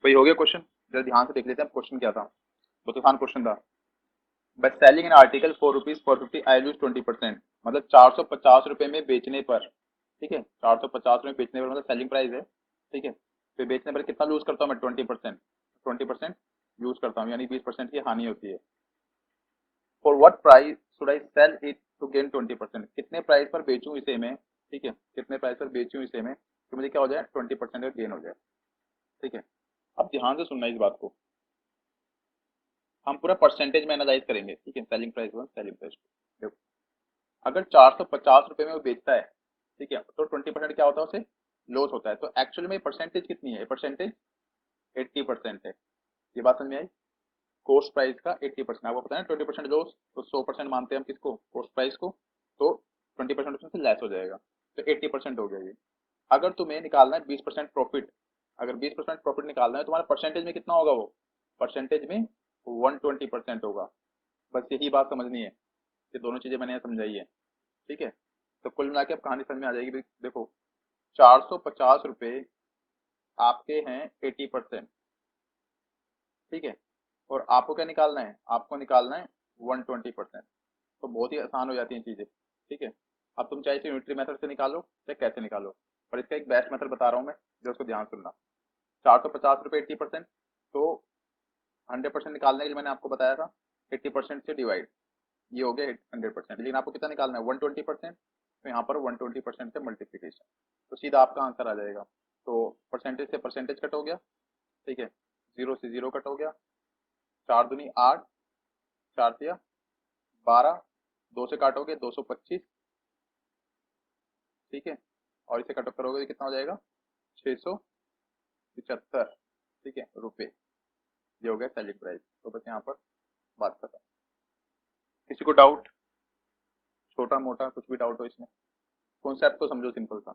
कोई हो गया क्वेश्चन? जरा ध्यान से देख लेते हैं क्वेश्चन क्या था। बहुत आसान क्वेश्चन था। By selling an article ₹4 I lose 20%। मतलब 450 रुपए में बेचने पर, ठीक है, 450 में बेचने पर मतलब सेलिंग प्राइस है, ठीक है, तो बेचने पर कितना लूज करता हूँ मैं? 20%। 20% यूज करता हूँ, यानी 20% की हानि होती है। For what price should I sell it to gain 20%? कितने प्राइस पर बेचूं इसे मैं, ठीक है, कितने प्राइस पर बेचूं इसे मैं कि मुझे क्या हो जाए? 20% का गेन हो जाए, ठीक है। अब ध्यान से सुनना इस बात को, हम पूरा परसेंटेज में एनालाइज करेंगे, ठीक है, selling price one selling price two. देखो, अगर 450 रुपए में वो बेचता है, ठीक है, तो 20% क्या होता है? उसे लॉस होता है। तो एक्चुअली में परसेंटेज कितनी है? परसेंटेज 80% है। ये बात समझ में आई? कॉस्ट प्राइस का 80%, आपको पता है 20% लॉस, तो 100% मानते हैं हम किसको? कॉस्ट प्राइस को। तो 20% उसमें से लेस हो जाएगा, तो 80% हो गया ये। अगर तुम्हें निकालना है 20% प्रॉफिट, अगर 20% प्रॉफिट निकालना है, तुम्हारा परसेंटेज में कितना होगा? वो परसेंटेज में 120% होगा। बस यही बात समझनी है, ये दोनों चीजें मैंने यहाँ समझाई है, ठीक है। तो कुल मिला के अब कहानी समझ में आ जाएगी भाई। देखो, 450 रुपए आपके हैं 80%, ठीक है, और आपको क्या निकालना है? आपको निकालना है 120%। तो बहुत ही आसान हो जाती हैं चीजें, ठीक है। अब तुम चाहे इसे यूनिटरी मेथड से निकालो चाहे कैसे निकालो, पर इसका एक बेस्ट मेथड बता रहा हूँ मैं, जो उसको ध्यान सुनना। 450 रुपये 80%, तो 100% निकालने के लिए मैंने आपको बताया था 80% से डिवाइड, ये हो गया 100%। लेकिन आपको कितना निकालना है? 120%। तो यहाँ पर 120% से मल्टीप्लीकेशन, तो सीधा आपका आंसर आ जाएगा। तो परसेंटेज से परसेंटेज कट हो गया, ठीक है, जीरो से जीरो कट हो गया, 4 दूनी 8, 4 तिया 12, 2 से काटोगे 225, ठीक है, और इसे कट करोगे तो कितना हो जाएगा? 675, ठीक है, रुपए। ये हो गया सेलिंग प्राइस। तो बस यहाँ पर बात खत्म। किसी को डाउट? छोटा मोटा कुछ भी डाउट हो इसमें? कॉन्सेप्ट तो समझो सिंपल था।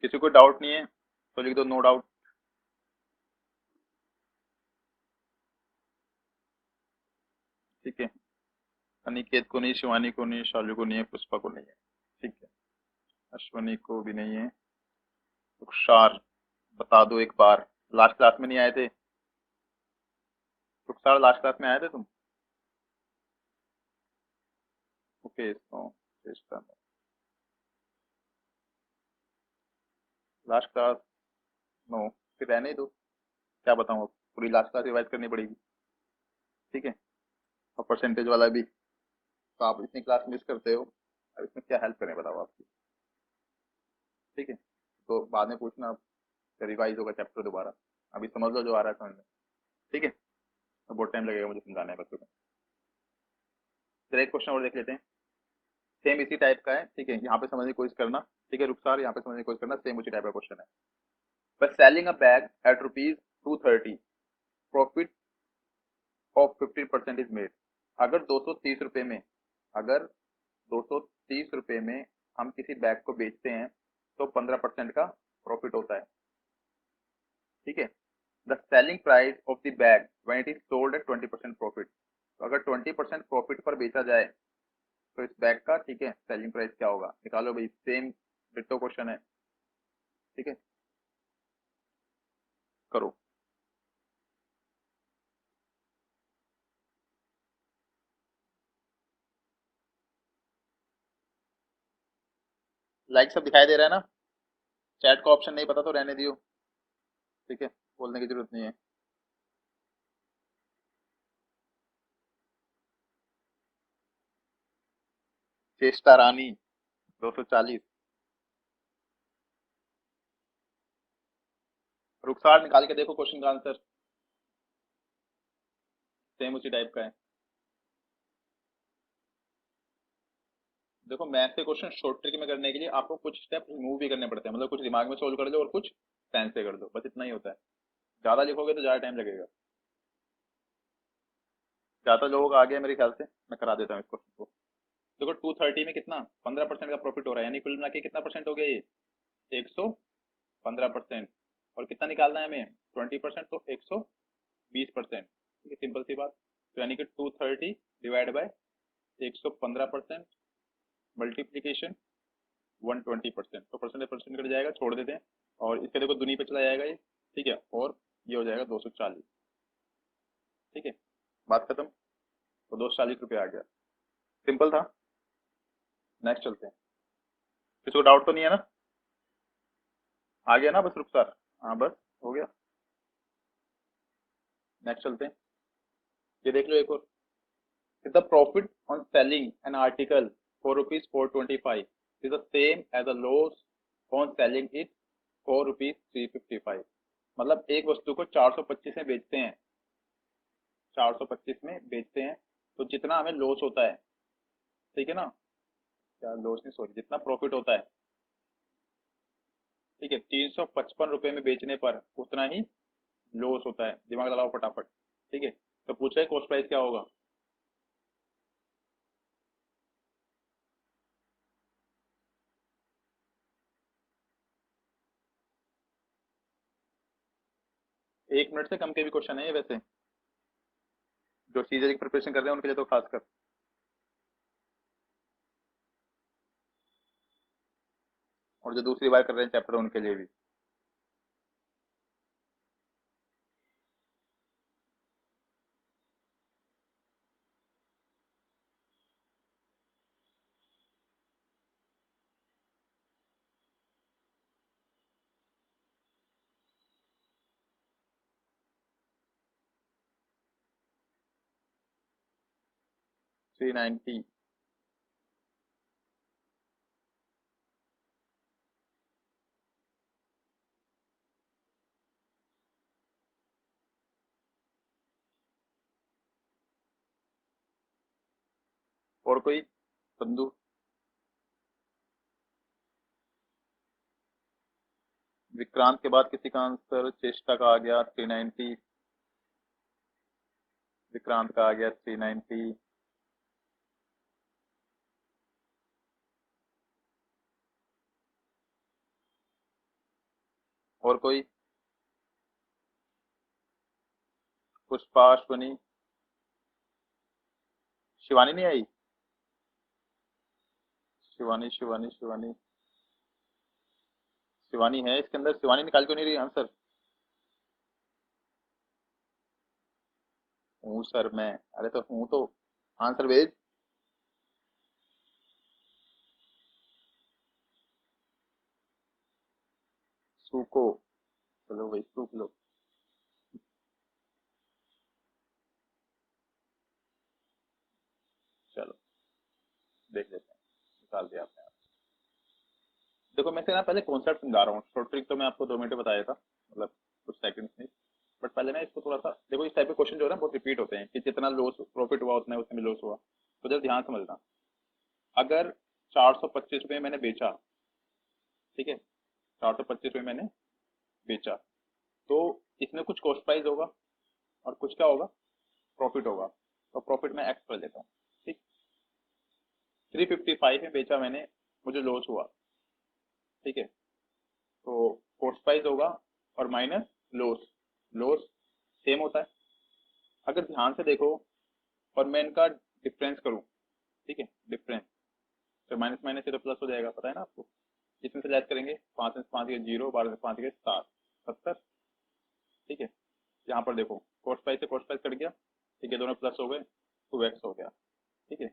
किसी को डाउट नहीं है तो लिख दो नो डाउट। ठीक है, अनिकेत को नहीं, शिवानी को नहीं, शालू को नहीं है, पुष्पा को नहीं है, ठीक है, अश्वनी को भी नहीं है। रुखसार, बता दो एक बार, लास्ट क्लास में नहीं आए थे? रुखसार लास्ट क्लास में आए थे तुम? ओके, तो चेष्टा में लास्ट क्लास, नो, फिर रहने ही दो। क्या बताऊँ, अब पूरी लास्ट क्लास रिवाइज करनी पड़ेगी, ठीक है, और परसेंटेज वाला भी। तो आप इतनी क्लास मिस करते हो, अब इसमें क्या हेल्प करें बताओ आपकी? ठीक है, तो बाद में पूछना, अब रिवाइज होगा चैप्टर दोबारा। अभी समझ लो जो आ रहा है समझ में, ठीक है। अब बहुत टाइम लगेगा मुझे समझाने में बच्चों को। चलिए एक क्वेश्चन और देख लेते हैं, सेम इसी टाइप का है, ठीक है, यहाँ पे समझने की कोशिश करना, ठीक है रुखसार, यहाँ पे समझने की कोशिश करना, सेम उसी टाइप का क्वेश्चन है। बस selling a bag at ₹230, profit of 15% is made. अगर 230 रुपए में, अगर 230 रुपए में हम किसी बैग को बेचते हैं तो 15% का प्रॉफिट होता है, ठीक है। The selling price of the bag when it is sold at 20% profit. तो अगर 20% प्रॉफिट पर बेचा जाए तो इस बैग का, ठीक है, सेलिंग प्राइस क्या होगा? निकालो भाई, सेम डिट्टो क्वेश्चन है, ठीक है, करो। लाइक सब दिखाई दे रहा है ना? चैट का ऑप्शन नहीं पता तो रहने दियो, ठीक है, बोलने की जरूरत नहीं है। चेष्टा रानी 240। रुखसार निकाल के देखो क्वेश्चन का आंसर, सेम उसी टाइप का है। देखो, मैथ के क्वेश्चन शॉर्ट ट्रिक में करने के लिए आपको कुछ स्टेप रिमूव भी करने पड़ते हैं, मतलब कुछ दिमाग में सोल्व कर दो और कुछ पेन से कर दो, बस इतना ही होता है। ज्यादा लिखोगे तो ज्यादा टाइम लगेगा। ज्यादा लोग आ गए मेरे ख्याल से, मैं करा देता हूँ इस क्वेश्चन को। देखो, 230 में कितना? 15% का प्रॉफिट हो रहा है, यानी कुल मिला के कितना परसेंट हो गया ये? 115%। और कितना निकालना है हमें? 20%, तो 120%, ठीक है, सिंपल सी बात। तो यानी कि 230 डिवाइड बाय 115%, मल्टीप्लीकेशन 120%, तो परसेंटेज परसेंट कट जाएगा, छोड़ देते हैं। और इसके देखो दुनी पे चला जाएगा ये, ठीक है, और ये हो जाएगा 240। ठीक है, बात खत्म। तो 240 रुपये आ गया, सिंपल था। नेक्स्ट चलते हैं। किसी को डाउट तो नहीं है ना? आ गया ना बस रुखसार? हाँ बस हो गया। नेक्स्ट चलते हैं। ये देख लो एक और, the profit on selling an article for rupees 425 is the same as the loss on selling it for rupees 355। मतलब एक वस्तु को 425 में बेचते हैं, 425 में बेचते हैं, तो जितना हमें लॉस होता है, ठीक है ना, क्या लॉस नहीं, सॉरी, जितना प्रॉफिट होता है, ठीक है, 355 रुपये में बेचने पर उतना ही लॉस होता है। दिमाग लगाओ फटाफट। ठीक है, तो पूछ रहे कॉस्ट प्राइस क्या होगा। एक मिनट से कम के भी क्वेश्चन है ये वैसे, जो सीजर की प्रिपरेशन कर रहे हैं उनके लिए तो खासकर। और जो दूसरी बार कर रहे हैं चैप्टर उनके लिए भी। 390। और कोई बंधु? विक्रांत के बाद किसी का आंसर चेष्टा का आ गया 390। विक्रांत का आ गया 390। और कोई? पुष्पा, अश्वनी, शिवानी नहीं आई? शिवानी शिवानी शिवानी शिवानी है इसके अंदर, शिवानी निकाल क्यों नहीं रही आंसर? हूँ सर मैं, अरे तो हूँ तो आंसर भेज। सूको, चलो भाई सूख लो। चलो देख लेते हैं, निकाल दिया आपने। देखो मैं से ना पहले कॉन्सेप्ट समझा रहा हूँ, शॉर्ट ट्रिक तो मैं आपको 2 मिनट में बताया था, मतलब कुछ सेकंड्स में। बट पहले ना इसको थोड़ा सा देखो, इस टाइप के क्वेश्चन जो है ना बहुत रिपीट होते हैं कि जितना लॉस प्रॉफिट हुआ उतना ही उसमें लॉस हुआ। तो जरा ध्यान समझना, अगर 425 रुपये मैंने बेचा, ठीक है, 425 रुपये मैंने बेचा, तो इसमें कुछ कॉस्ट प्राइस होगा और कुछ क्या होगा, प्रॉफिट होगा। तो प्रॉफिट मैं एक्स कर देता हूँ। ठीक, 355 में बेचा मैंने, मुझे लॉस हुआ, ठीक है, तो कॉस्ट प्राइस होगा और माइनस लॉस, लॉस सेम होता है। अगर ध्यान से देखो और मैं इनका डिफरेंस करूं, ठीक है, डिफरेंस, तो माइनस माइनस से तो प्लस हो जाएगा, पता है ना आपको। इसमें से लेस करेंगे, 5 में से 5 गए 0, 12 में से 5 गए 7, 70। ठीक है, यहाँ पर देखो कॉस्ट प्राइस से कॉस्ट प्राइस कट गया, ठीक है, दोनों प्लस हो गए, 2x हो गया, ठीक है,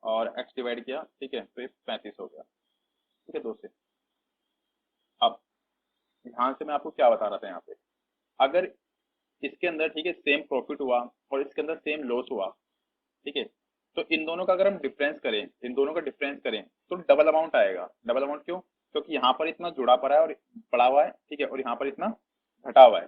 और x डिवाइड किया, ठीक है, तो ये 35 हो गया, ठीक है, 2 से। अब ध्यान से मैं आपको क्या बता रहा था यहाँ पे, अगर इसके अंदर, ठीक है, सेम प्रॉफिट हुआ और इसके अंदर सेम लॉस हुआ, ठीक है, तो इन दोनों का अगर हम डिफरेंस करें, इन दोनों का डिफरेंस करें, तो डबल अमाउंट आएगा। डबल अमाउंट क्यों? क्योंकि यहाँ पर इतना जुड़ा पड़ा है और पड़ा हुआ है, ठीक है, और यहाँ पर इतना घटा हुआ है।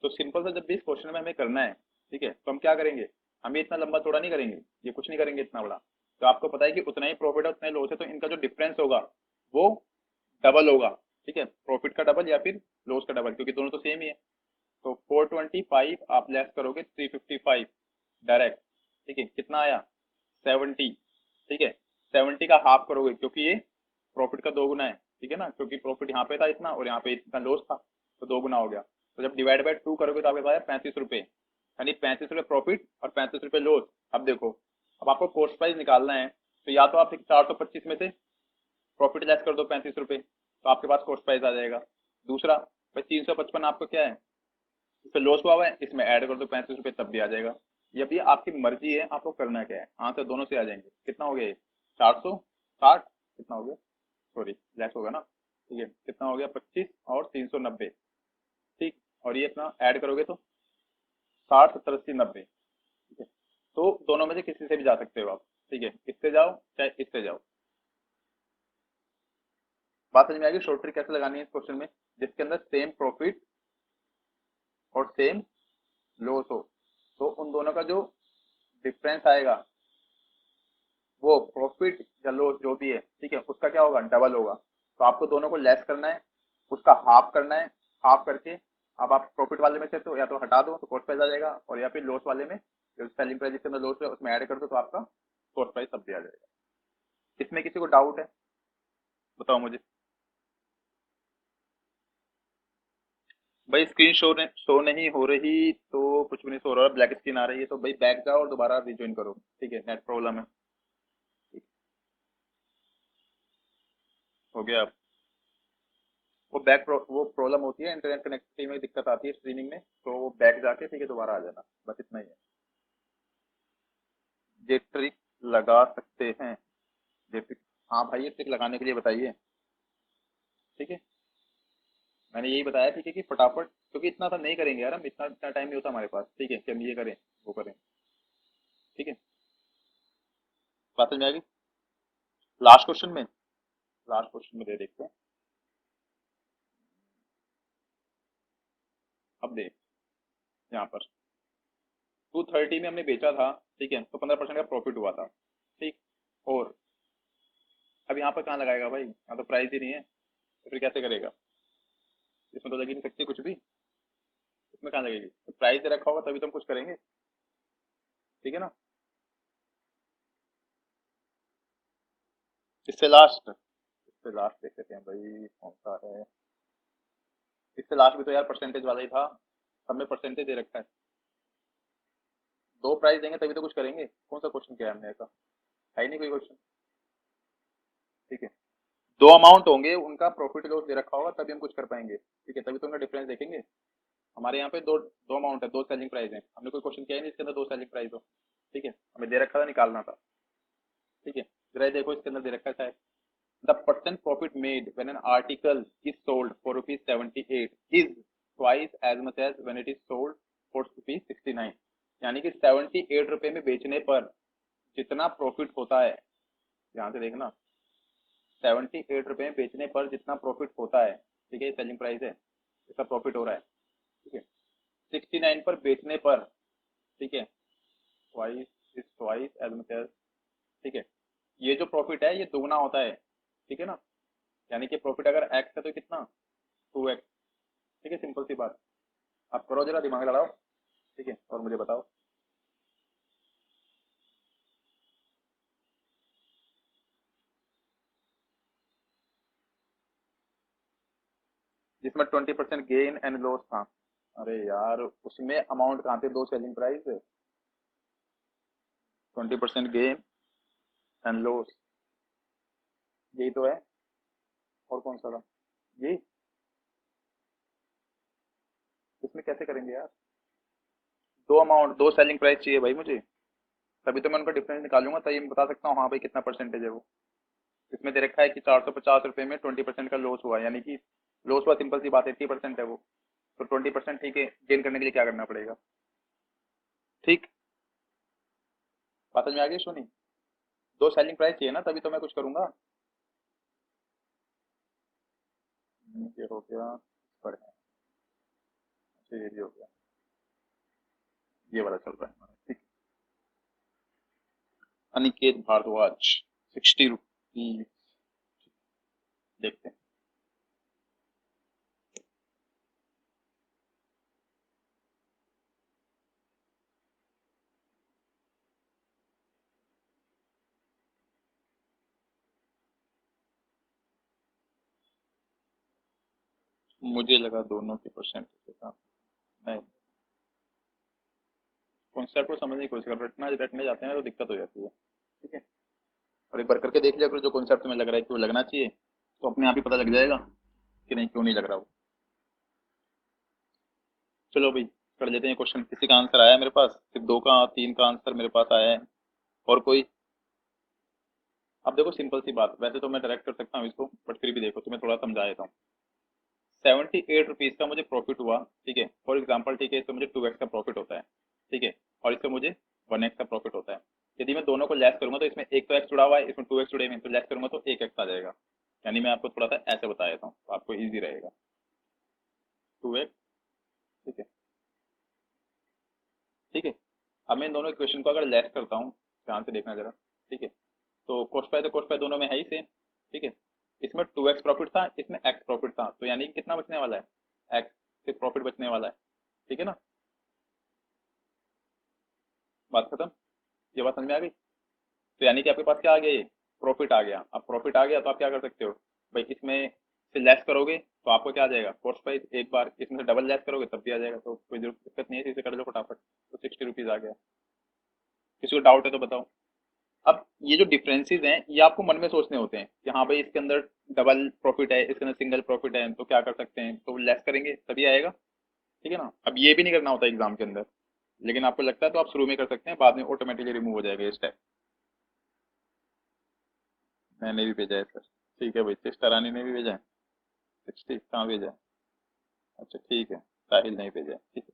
तो सिंपल सा जब भी इस क्वेश्चन में हमें करना है, ठीक है, तो हम क्या करेंगे, हम ये इतना लंबा चौड़ा नहीं करेंगे, ये कुछ नहीं करेंगे इतना बड़ा। तो आपको पता है कि उतना ही प्रॉफिट है उतना ही लॉस है, तो इनका जो डिफरेंस होगा वो डबल होगा, ठीक है, प्रॉफिट का डबल या फिर लॉस का डबल, क्योंकि दोनों तो सेम ही है। तो 425 आप लेस करोगे 355 डायरेक्ट, ठीक है, कितना आया, 70, ठीक है, 70 का हाफ करोगे क्योंकि ये प्रॉफिट का 2 गुना है, ठीक है ना, क्योंकि प्रॉफिट यहाँ पे था इतना और यहाँ पे इतना लॉस था, तो 2 गुना हो गया। तो जब डिवाइड बाय 2 करोगे तो आपके पास 35 रुपये, यानी 35 रुपये प्रॉफिट और 35 रुपये लॉस। अब देखो, अब आपको कॉस्ट प्राइस निकालना है, तो या तो आप 425 में से प्रॉफिट लेस कर दो 35 रुपये, तो आपके पास कॉस्ट प्राइस आ जाएगा। दूसरा भाई 355 आपको क्या है, इसमें लॉस हुआ है, इसमें ऐड कर दो 35 रुपये, तब भी आ जाएगा। ये भी आपकी मर्जी है, आपको करना क्या है, आंसर दोनों से आ जाएंगे। कितना हो गया ये, 460, कितना हो गया, सॉरी लेस होगा ना, ठीक है, कितना हो गया 25 और 390, ठीक। और ये अपना ऐड करोगे तो 60 70 80 90, ठीक है। तो दोनों में से किसी से भी जा सकते हो आप, ठीक है, इससे जाओ चाहे इससे जाओ। बात समझ में आएगी, शॉर्ट ट्रिक कैसे लगानी है इस क्वेश्चन में, जिसके अंदर सेम प्रॉफिट और सेम लॉस हो, तो उन दोनों का जो डिफरेंस आएगा वो प्रॉफिट या लॉस जो भी है, ठीक है, उसका क्या होगा, डबल होगा। तो आपको दोनों को लेस करना है, उसका हाफ करना है, हाफ करके अब आप प्रॉफिट वाले में से तो या तो हटा दो तो कॉस्ट प्राइस आ जाएगा, और या फिर लॉस वाले में जो सेलिंग प्राइस जिसके अंदर लॉस है उसमें ऐड कर दो तो आपका कॉस्ट प्राइस तब भी आ जाएगा। इसमें किसी को डाउट है, बताओ मुझे। भाई स्क्रीन शो नहीं हो रही तो कुछ भी नहीं शो रहा, ब्लैक स्क्रीन आ रही है तो भाई बैक जाओ और दोबारा रिज्वाइन करो, ठीक है, नेट प्रॉब्लम है। ठीक, हो गया। वो प्रॉब्लम होती है, इंटरनेट कनेक्टिविटी में दिक्कत आती है स्ट्रीमिंग में, तो वो बैक जाके ठीक है दोबारा आ जाना, बस इतना ही है। ये ट्रिक लगा सकते हैं, ये ट्रिक, हाँ भाई ये ट्रिक लगाने के लिए बताइए, ठीक है। मैंने यही बताया, ठीक है, कि फटाफट, क्योंकि इतना तो नहीं करेंगे यार, हम इतना इतना टाइम नहीं होता हमारे पास, ठीक है, कि हम ये करें वो करें, ठीक है। बात समझ में आएगी। लास्ट क्वेश्चन में, लास्ट क्वेश्चन में दे देखते हैं, अब देख, यहाँ पर 230 में हमने बेचा था, ठीक है, तो 15% का प्रॉफिट हुआ था, ठीक। और अब यहाँ पर कहाँ लगाएगा भाई, यहाँ तो प्राइस ही नहीं है, तो फिर कैसे करेगा, इसमें तो लगी नहीं सकती कुछ भी, इसमें कहाँ लगेगी, तो प्राइस दे रखा होगा तभी तो हम कुछ करेंगे, ठीक है ना। इससे लास्ट देख लेते हैं भाई कौन सा है। इससे लास्ट भी तो यार परसेंटेज वाला ही था, सब में परसेंटेज दे रखा है, दो प्राइस देंगे तभी तो कुछ करेंगे, कौन सा क्वेश्चन क्या है हमने ऐसा, है ही नहीं कोई क्वेश्चन, ठीक है। दो अमाउंट होंगे, उनका प्रॉफिट लॉस दे रखा होगा तभी हम कुछ कर पाएंगे, ठीक है, तभी तो उनका डिफरेंस देखेंगे। हमारे यहाँ पे दो दो अमाउंट है, दो सेलिंग प्राइस है, हमने कोई क्वेश्चन किया ही नहीं इसके अंदर दो सेलिंग प्राइस हो, ठीक है, हमें दे रखा था निकालना था, ठीक है। जरा देखो इसके अंदर दे रखा है, the percent profit made when an article is sold for ₹78 is twice as much as when it is sold for ₹69। यानी कि 78 रुपए में बेचने पर जितना प्रॉफिट होता है, ध्यान से देखना, 78 रुपए में बेचने पर जितना प्रॉफिट होता है, ठीक है, सेलिंग प्राइस है, इसका प्रॉफिट हो रहा है, ठीक है, 69 पर बेचने पर, ठीक है, twice is twice as much as, ठीक है, ये जो प्रॉफिट है ये दोगुना होता है, ठीक है ना। यानी कि प्रॉफिट अगर एक्स है तो कितना, 2x, ठीक है, सिंपल सी बात। आप करो जरा दिमाग लड़ाओ, ठीक है, और मुझे बताओ। जिसमें 20% गेन एंड लॉस था, अरे यार उसमें अमाउंट कहाँ थे, दो selling price, 20% gain and loss, यही तो है, और कौन सा था, यही। इसमें कैसे करेंगे यार, दो अमाउंट दो सेलिंग प्राइस चाहिए भाई मुझे, तभी तो मैं उनका डिफरेंस निकालूंगा, तभी मैं बता सकता हूँ हाँ भाई कितना परसेंटेज है वो। इसमें दे रखा है कि 450 रुपए में 20% का लॉस हुआ, यानी कि लॉस हुआ, सिंपल सी बात है, 80% है वो, तो 20% ठीक है, गेन करने के लिए क्या करना पड़ेगा, ठीक। बात समझ में आ गई सुनी, दो सेलिंग प्राइस चाहिए ना तभी तो मैं कुछ करूंगा। ये हो गया, पर है, अच्छा ये भी हो गया, ये वाला चल रहा है हमारा, ठीक। अनिकेत भारद्वाज, 60 रुपीज, देखते हैं। मुझे लगा दोनों के परसेंटेज था, नहीं, कॉन्सेप्ट को समझने की कोशिश कर, रटना रटने जाते हैं तो दिक्कत हो जाती है, ठीक है। और एक बार करके देख लिया करो, जो कॉन्सेप्ट में लग रहा है कि वो लगना चाहिए तो अपने आप ही पता लग जाएगा कि नहीं क्यों नहीं लग रहा वो। चलो भाई कर लेते हैं क्वेश्चन। किसी का आंसर आया है मेरे पास, सिर्फ दो का तीन का आंसर मेरे पास आया है। और कोई? अब देखो सिंपल सी बात, वैसे तो मैं डायरेक्ट कर सकता हूँ इसको, बट फिर भी देखो तुम्हें थोड़ा समझा देता हूँ। 78 रुपीज का मुझे प्रॉफिट हुआ, ठीक है, फॉर एग्जाम्पल, ठीक है, इससे मुझे 2x का प्रॉफिट होता है, ठीक है, और इससे मुझे 1x का प्रॉफिट होता है। यदि मैं दोनों को लेस करूंगा तो इसमें एक तो x जुड़ा हुआ है, इसमें 2x जुड़े हुए हैं, तो लेस करूंगा तो एक x आ जाएगा। यानी मैं आपको थोड़ा सा ऐसे बता देता हूँ तो आपको ईजी रहेगा। 2x, ठीक है, ठीक है। अब मैं इन दोनों इक्वेशन को अगर लेस करता हूँ, ध्यान से देखना जरा, ठीक है, तो कोस पाई तो कोस पाई दोनों में है ही सेम, ठीक है। इसमें 2x प्रॉफिट था, इसमें x प्रॉफिट था, तो यानी कि कितना बचने वाला है, x से प्रॉफिट बचने वाला है, ठीक है ना। बात खत्म। ये बात समझ में आ गई? तो यानी कि आपके पास क्या आ गया, ये प्रॉफिट आ गया। अब प्रॉफिट आ गया तो आप क्या कर सकते हो भाई, इसमें से लेस करोगे तो आपको क्या आ जाएगा, कॉस्ट प्राइस, एक बार इसमें से डबल लेस करोगे तब भी आ जाएगा, तो कोई जरूरत दिक्कत नहीं है, इसे कर लो फटाफट। तो 60 रुपीज आ गया। किसी को डाउट है तो बताओ। अब ये जो डिफरेंसेस हैं ये आपको मन में सोचने होते हैं कि हाँ भाई इसके अंदर डबल प्रॉफिट है, इसके अंदर सिंगल प्रॉफिट है, तो क्या कर सकते हैं, तो लेस करेंगे तभी आएगा, ठीक है ना। अब ये भी नहीं करना होता एग्जाम के अंदर, लेकिन आपको लगता है तो आप शुरू में कर सकते हैं, बाद में ऑटोमेटिकली रिमूव हो जाएगा ये स्टेप। मैंने भी भेजा है सर। ठीक है भाई, सिस्टर रानी ने भी भेजा है। 60 कहाँ भेजा है? अच्छा ठीक है, साहिल नहीं भेजा है, ठीक है।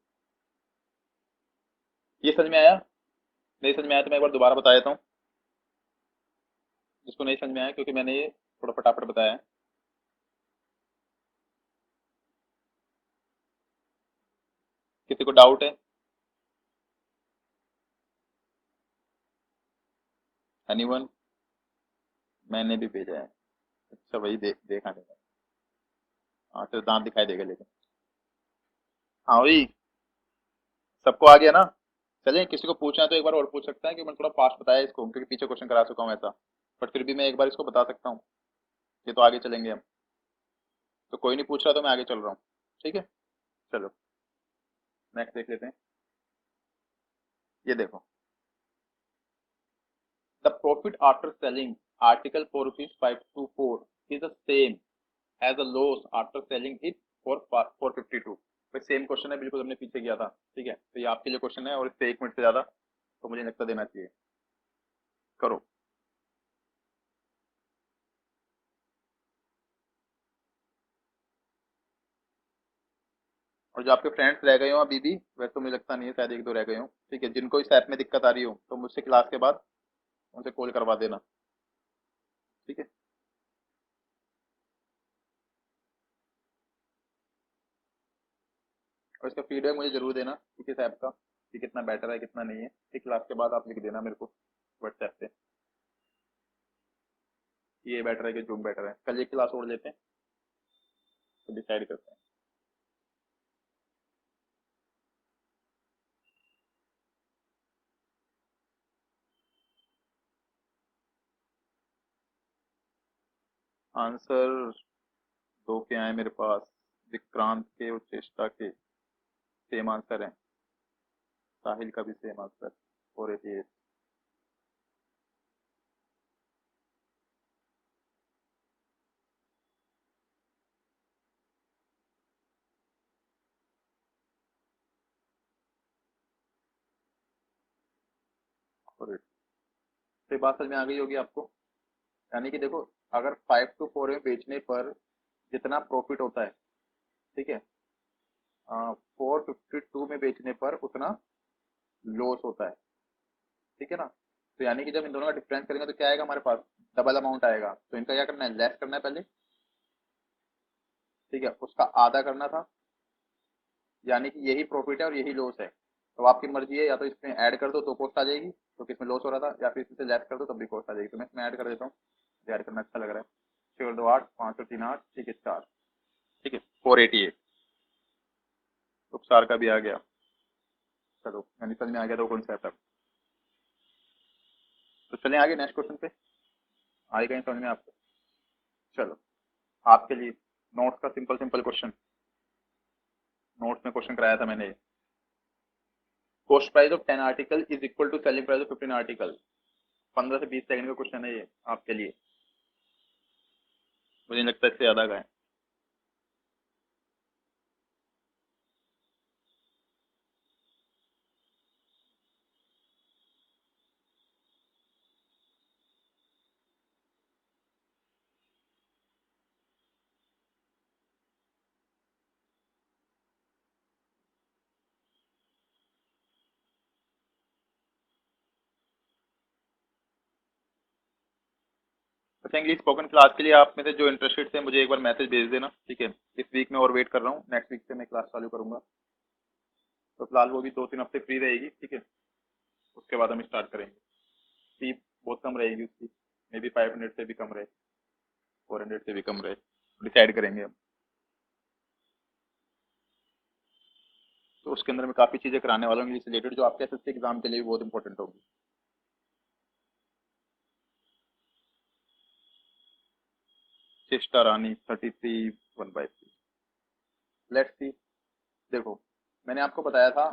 ये समझ में आया? नहीं समझ में आया तो मैं एक बार दोबारा बता देता हूँ, जिसको नहीं समझ में आया, क्योंकि मैंने ये थोड़ा फटाफट बताया है। किसी को डाउट है? एनीवन? मैंने भी भेजा है। अच्छा भाई, देखा नहीं। हाँ तो दांत दिखाई देगा लेकिन। हाँ भाई, सबको आ गया ना। चलिए, किसी को पूछना है तो एक बार और पूछ सकता है, कि मैं थोड़ा फास्ट बताया इसको क्योंकि पीछे क्वेश्चन करा चुका हूँ ऐसा। बट फिर भी मैं एक बार इसको बता सकता हूँ। ये तो आगे चलेंगे हम। तो कोई नहीं पूछ रहा तो मैं आगे चल रहा हूँ, ठीक है। चलो नेक्स्ट देख लेते हैं। ये देखो, the profit after selling article for ₹524 is the same as the loss after selling it for 452। भाई सेम क्वेश्चन है बिल्कुल, हमने पीछे किया था, ठीक है। तो ये आपके लिए क्वेश्चन है और इस पे 1 मिनट से ज्यादा तो मुझे लगता देना चाहिए। करो। और जो आपके फ्रेंड्स रह गए हो अभी भी, वैसे तो मुझे लगता नहीं है, शायद एक दो रह गए हो, ठीक है, जिनको इस ऐप में दिक्कत आ रही हो तो मुझसे क्लास के बाद उनसे कॉल करवा देना, ठीक है। और इसका फीडबैक मुझे जरूर देना कि किस ऐप का, कि कितना बेटर है कितना नहीं है, ठीक। क्लास के बाद आप लिख देना मेरे को व्हाट्सएप पे, ये बेटर है कि जूम बेटर है। कल एक क्लास और लेते हैं तो डिसाइड करते हैं। आंसर दो के आए मेरे पास, विक्रांत के और चेष्टा के सेम आंसर है, साहिल का भी सेम आंसर, 488। तो ये बात समझ में आ गई होगी आपको। यानी कि देखो, अगर 5 to 4 में बेचने पर जितना प्रॉफिट होता है, ठीक है, 452 में बेचने पर उतना लॉस होता है, ठीक है ना। तो यानी कि जब इन दोनों का डिफरेंस करेंगे तो क्या आएगा हमारे पास, डबल अमाउंट आएगा। तो इनका क्या करना है, लेस करना है पहले, ठीक है, उसका आधा करना था, यानी कि यही प्रॉफिट है और यही लॉस है। तो आपकी मर्जी है, या तो इसमें ऐड कर दो तो कॉस्ट आ जाएगी तो किसमें लॉस हो रहा था, या फिर इसमें लेस कर दो तब भी कॉस्ट आ जाएगी। तो मैं इसमें ऐड कर देता हूँ, ऐड करना अच्छा लग रहा है। 6 और 2 8, 5 और 3 8, ठीक है 4, ठीक है 488। उपसार का भी आ गया। चलो यानी समझ में आ गया दो कॉन्सेप्ट अब। तो चलें आगे नेक्स्ट क्वेश्चन पे। आगे कहीं समझ में आपको? चलो, आपके लिए नोट्स का सिंपल सिंपल क्वेश्चन, नोट्स में क्वेश्चन कराया था मैंने। Cost price of 10 article is equal to selling price of 15 article. 15 से 20 सेकंड का क्वेश्चन है ये आपके लिए, मुझे नहीं लगता इससे ज्यादा का है। अच्छा, इंग्लिश स्पोकन क्लास के लिए आप में से जो इंटरेस्टेड थे मुझे एक बार मैसेज भेज देना, ठीक है। इस वीक में और वेट कर रहा हूँ, नेक्स्ट वीक से मैं क्लास चालू करूंगा। तो फिलहाल वो भी 2-3 हफ्ते फ्री रहेगी, ठीक है। उसके बाद हम स्टार्ट करेंगे। फी बहुत कम रहेगी उसकी, मे बी 500 से भी कम रहे, 400 से भी कम रहे, डिसाइड करेंगे हम। तो उसके अंदर मैं काफ़ी चीज़ें कराने वाला हूँ इंग्लिश रिलेटेड, जो आपके एसएससी एग्जाम के लिए भी बहुत इंपॉर्टेंट होगी। चेष्टा रानी 33 1/3। Let's see. देखो, मैंने आपको बताया था,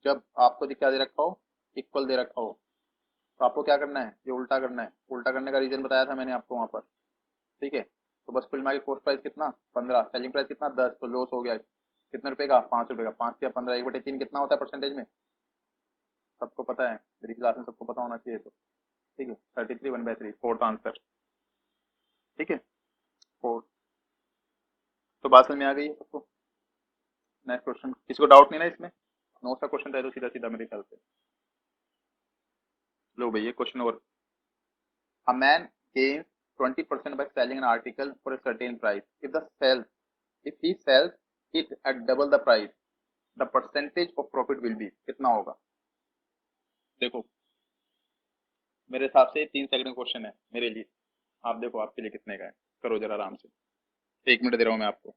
जब आपको क्या दे रखा हो, इक्वल दे रखा हो, तो आपको क्या करना है, ये उल्टा करना है। उल्टा करने का रीजन बताया था मैंने आपको वहां पर, ठीक है। तो बस कुल मिला के कोस्ट प्राइस कितना, 15, सेलिंग प्राइस कितना, 10, तो लॉस हो गया कितने रुपए का, 5 रुपए का। 5 या 15, 1/3 कितना होता है परसेंटेज में, सबको पता है, मेरी क्लास में सबको पता होना चाहिए। तो ठीक है, 33 1/3, फोर्थ आंसर, ठीक है, फोर्थ। तो बात समझ में आ गई है सबको। नेक्स्ट क्वेश्चन, किसी को डाउट नहीं ना इसमें, नौ सा क्वेश्चन था तो सीधा सीधा मेरे ख्याल से। लो भैया क्वेश्चन और, a man gains 20% by selling an article for a certain price. If he sells it at double the price, the percentage of profit will be कितना होगा। देखो, मेरे हिसाब से 3 सेकंड क्वेश्चन है मेरे लिए, आप देखो आपके लिए कितने का है, करो जरा आराम से। 1 मिनट दे रहा हूँ मैं आपको।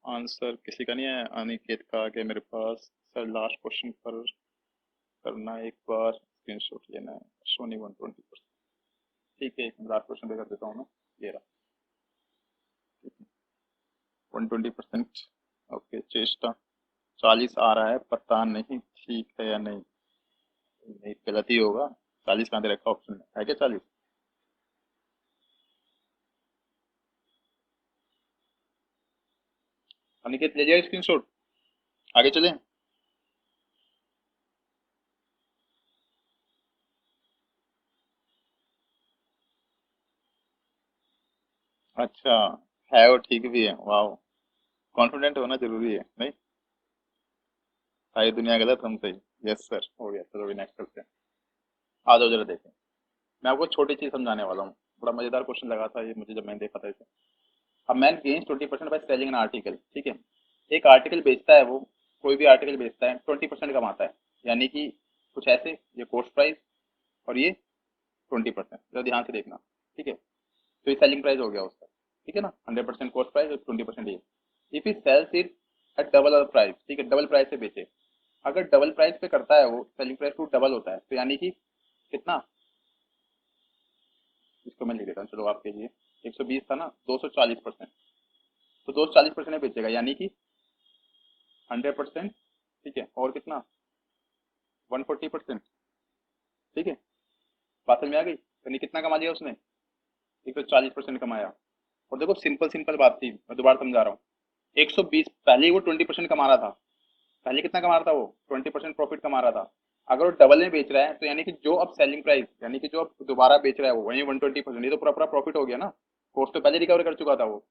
आंसर किसी का नहीं है, अनिकेत का आ गया मेरे पास। सर लास्ट क्वेश्चन पर करना है, एक बार स्क्रीनशॉट लेना है, सोनी 120%। ठीक है, एक लास्ट क्वेश्चन पे कर देता हूँ मैं, ये रहा, 120%। ओके, चेष्टा 40 आ रहा है, पता नहीं ठीक है या नहीं, नहीं गलत ही होगा। 40 कहाँ दे रखा ऑप्शन में, है क्या 40? अनिकेत ले जाए स्क्रीनशॉट, आगे चलें। अच्छा, है वो ठीक भी है, वाह। कॉन्फिडेंट होना जरूरी है नहीं, सारी दुनिया गलत हम सही। यस सर, हो गया, चलो नेक्स्ट करते हैं। आ जाओ जरा देखें, मैं आपको छोटी चीज समझाने वाला हूँ। बड़ा मजेदार क्वेश्चन लगा था ये मुझे जब मैंने देखा था इसे। अब man gains 20% by selling an article, ठीक है। एक आर्टिकल बेचता है वो, कोई भी आर्टिकल बेचता है, 20% कमाता है। यानी कि कुछ ऐसे, ये कॉस्ट प्राइस और ये 20%, तो ध्यान से देखना, ठीक है। तो ये सेलिंग प्राइस हो गया उसका, ठीक है ना, 100% कॉस्ट प्राइस और 20% ये। If he sells it at double price, ठीक है, डबल प्राइस से बेचे। अगर डबल प्राइस पे करता है वो, सेलिंग प्राइस टू डबल होता है, तो यानी कि कितना, इसको मैं लिख देता हूँ चलो आपके लिए। 120 था ना, 240%, तो 240% में बेचेगा, यानी कि 100%, ठीक है, और कितना, 140%, ठीक है। बात समझ में आ गई, यानी कितना कमा लिया उसने, 140% कमाया। और देखो सिंपल सिंपल बात थी, मैं दोबारा समझा रहा हूँ। 120, पहले ही वो 20% कमा रहा था, पहले कितना कमा रहा था वो, 20% प्रॉफिट कमा रहा था। अगर वो डबल में बेच रहा है, तो यानी कि जो अब सेलिंग प्राइस, यानी कि जो अब दोबारा बेच रहा है वो, वही 120%, ये तो पूरा पूरा प्रॉफिट हो गया ना। कॉस्ट तो पहले रिकवर कर चुका था वो,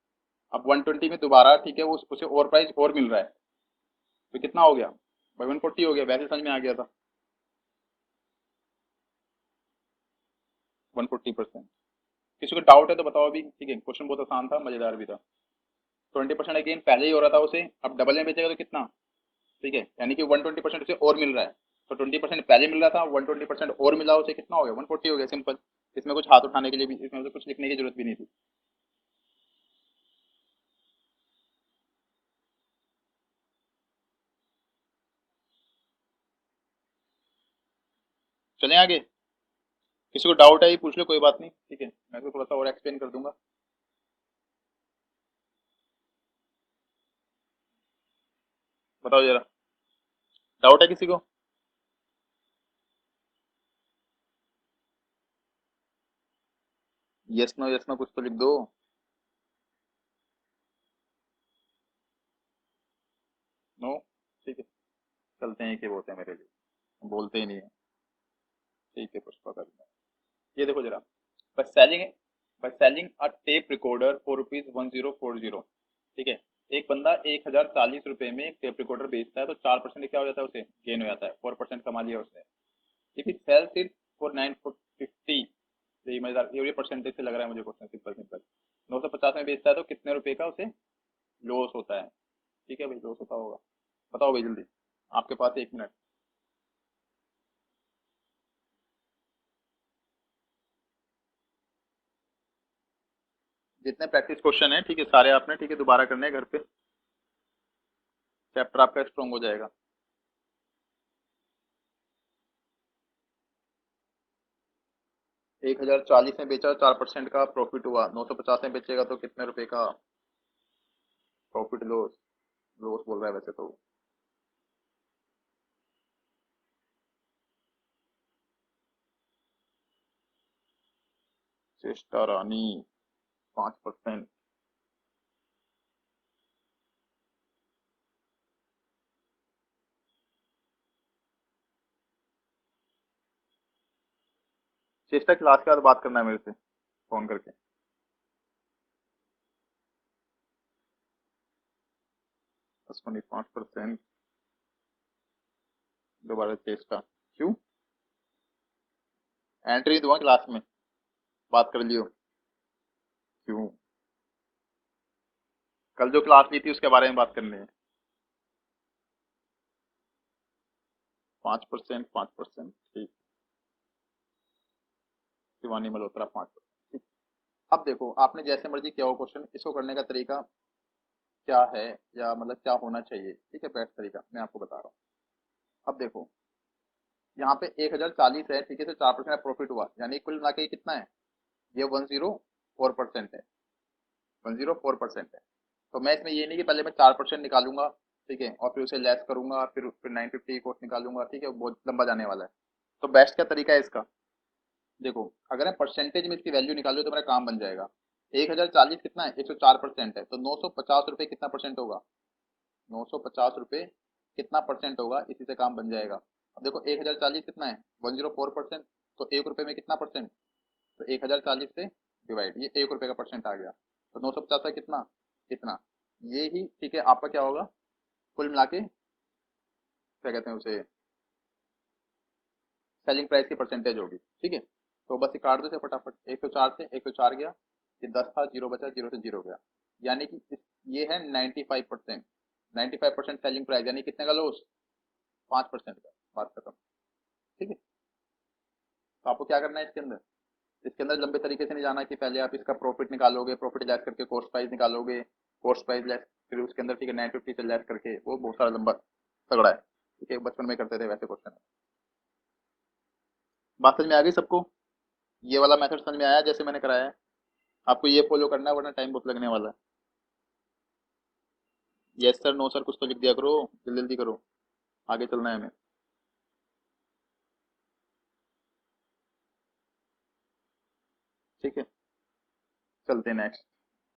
अब 120 में दोबारा, ठीक है, वो उसे और प्राइस और मिल रहा है, तो कितना हो गया भाई, 140 हो गया। वैसे समझ में आ गया था, 140%। किसी को डाउट है तो बताओ अभी, ठीक है, क्वेश्चन बहुत आसान था, मजेदार भी था। 20% अगेन पहले ही हो रहा था उसे, अब डबल में बेचेगा तो कितना, ठीक है, यानी कि 120% उसे और मिल रहा है। तो 20% पहले मिल रहा था, 120% और मिला उसे, कितना हो गया, 140 हो गया, सिंपल। इसमें कुछ हाथ उठाने के लिए भी, इसमें तो कुछ लिखने की जरूरत भी नहीं थी। चलें आगे, किसी को डाउट है ये पूछ लो, कोई बात नहीं, ठीक है, मैं तो थोड़ा सा और एक्सप्लेन कर दूंगा। बताओ जरा, डाउट है किसी को? यस नो कुछ तो लिख दो। नो, ठीक है, चलते हैं, कि बोलते हैं मेरे लिए, बोलते ही नहीं है। ठीक है, पुष्पा कर लें। ये देखो जरा, by selling a tape recorder for ₹1040, ठीक है, एक बंदा 1040 रुपए में एक टेप रिकॉर्डर बेचता है, तो 4% क्या हो जाता है, उसे गेन हो जाता है, 4% कमा लिया उसने। If it sells it for 950, ये मजेदार, ये परसेंटेज से लग रहा है मुझे क्वेश्चन, सिंपल सिंपल। 950 में बेचता है तो कितने रुपए का उसे लॉस होता है, ठीक है भाई, लॉस होता होगा। बताओ भाई जल्दी, आपके पास 1 मिनट। जितने प्रैक्टिस क्वेश्चन है, ठीक है, सारे आपने, ठीक है, दोबारा करने हैं घर पे, चैप्टर आपका स्ट्रॉन्ग हो जाएगा। 1040 में बेचा, 4% का प्रॉफिट हुआ, 950 में बेचेगा तो कितने रुपए का प्रॉफिट, लॉस, लॉस बोल रहा है वैसे तो। चेष्टा रानी, 5%। चेष्टा क्लास के बाद बात करना है मेरे से फोन करके। 5%, दोबारा चेष्टा, क्यों एंट्री दूंगा क्लास में, बात कर लियो, क्यों, कल जो क्लास ली थी उसके बारे में बात करनी है। 5%, 5%, ठीक, शिवानी मल्होत्रा 5%, ठीक। अब देखो, आपने जैसे मर्जी किया हो क्वेश्चन, इसको करने का तरीका क्या है, या मतलब क्या होना चाहिए, ठीक है, बेस्ट तरीका मैं आपको बता रहा हूँ। अब देखो, यहाँ पे 1040 है, ठीक है, तो 4% प्रॉफिट हुआ, यानी कुल मिला के ये कितना है, ये 104% है, 104% है। तो मैं इसमें ये नहीं कि पहले मैं 4% निकालूंगा, ठीक है, और फिर उसे लेस करूंगा, फिर 950 कोर्स निकालूंगा, ठीक है, वो बहुत लंबा जाने वाला है। तो बेस्ट क्या तरीका है इसका, देखो, अगर मैं परसेंटेज में इसकी वैल्यू निकालू तो मेरा काम बन जाएगा। 1040 कितना है, 104% है, तो 950 रुपये कितना परसेंट होगा, 950 रुपये कितना परसेंट होगा, इसी से काम बन जाएगा। अब देखो, 1040 कितना है, 104%, तो 1 रुपये में कितना परसेंट, तो 1040 से डिवाइड, ये 1 रुपये का परसेंट आ गया, तो 950 का कितना, कितना, ये ही, ठीक है, आपका क्या होगा, कुल मिला के क्या कहते हैं उसे, सेलिंग प्राइस की परसेंटेज होगी, ठीक है। तो बस ये काट दो से फटाफट, 104 से 104 गया, ये 10 था, जीरो बचा, जीरो से जीरो गया, यानी कि ये है 95%, 95% सेलिंग प्राइस, यानी कितने का लॉस, 5% का, बात खत्म, ठीक है। तो आपको क्या करना है इसके अंदर, इसके अंदर लंबे तरीके से नहीं जाना कि पहले आप इसका प्रॉफिट निकालोगे, प्रॉफिट लेस करके कॉस्ट प्राइस निकालोगे, कॉस्ट प्राइस लेस, फिर उसके अंदर, ठीक है, 950 से लेस करके, वो बहुत सारा लंबा तगड़ा है, ठीक है, बचपन में करते थे वैसे क्वेश्चन। बात समझ में आ गई सबको, ये वाला मेथड समझ में आया जैसे मैंने कराया है? आपको ये फॉलो करना है, वरना टाइम बहुत लगने वाला है। यस सर, नो सर, कुछ तो लिख दिया करो, जल्दी जल्दी करो, आगे चलना है हमें। ठीक है, चलते हैं नेक्स्ट।